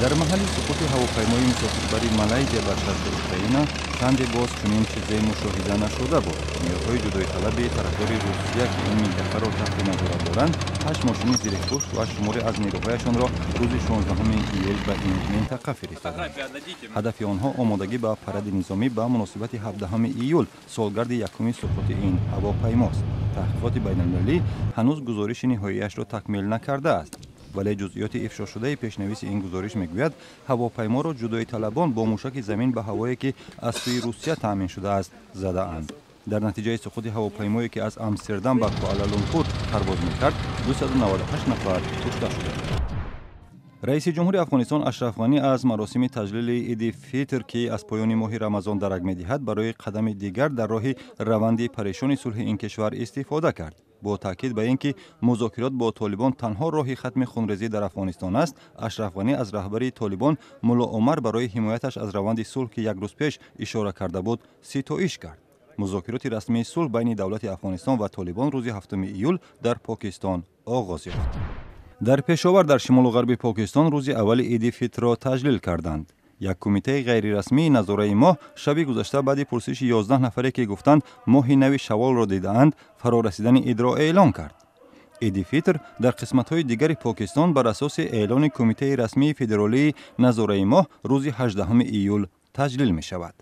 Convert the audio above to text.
дар маҳалли суқути ҳавопаймои мусофирбари Малайзия бар шарқи Украина чанде боз чунин чизе мушоҳида нашуда буд. Ниёҳои ҷудоиталаби тарафдори Русия ки ин минтақаро таҳти назорат доранд, 8 мошини зирехпӯш ва шуморе аз нерӯҳояшонро рӯзи 16 июл ба ин минтақа фиристоданд. ҳадафи онҳо омодагӣ ба паради низомӣ ба муносибати 17 июл, солгарди якуми суқути ин ҳавопаймост. таҳқиқоти байналмилалӣ ҳанӯз гузориши ниҳоияшро такмил накардааст. вале ҷузъиёти ифшошудаи пешнависи ин гузориш мегӯяд, ҳавопайморо ҷудоиталабон бо мушаки замин ба ҳавое ки аз сӯи Русия таъмин шудааст, задаанд. дар натиҷаи суқути ҳавопаймое ки аз Амстердам ба Куала-Лумпур парвоз мекард, 298 нафар кушта шуданд. раиси ҷумҳури Афғонистон Ашраф Ғанӣ аз маросими таҷлили Иди Фитр ки аз поёни моҳи Рамазон дарак медиҳад, барои қадами дигар дар роҳи раванди парешони сулҳи ин кишвар истифода кард. бо таъкид ба ин ки музокирот бо Толибон танҳо роҳи хатми хунрезӣ дар Афғонистон аст, Ашраф Ғанӣ аз раҳбари Толибон Мулло Омар барои ҳимояташ аз раванди сулҳ ки як рӯз пеш ишора карда буд, ситоиш кард. музокироти расмии сулҳ байни давлати Афғонистон ва Толибон рӯзи 7 июл дар Покистон оғоз ёфт. дар Пешовар дар шимолу ғарби Покистон рӯзи аввали Иди Фитрро таҷлил карданд. як кумитаи ғайрирасмии назораи моҳ шаби гузашта баъди пурсиши 11 нафаре ки гуфтанд моҳи нави Шавволро дидаанд, фарорасидани идро эълон кард. Иди Фитр дар қисматҳои дигари Покистон бар асоси эълони кумитаи расмии федералии назораи моҳ рӯзи 18 июл таҷлил мешавад.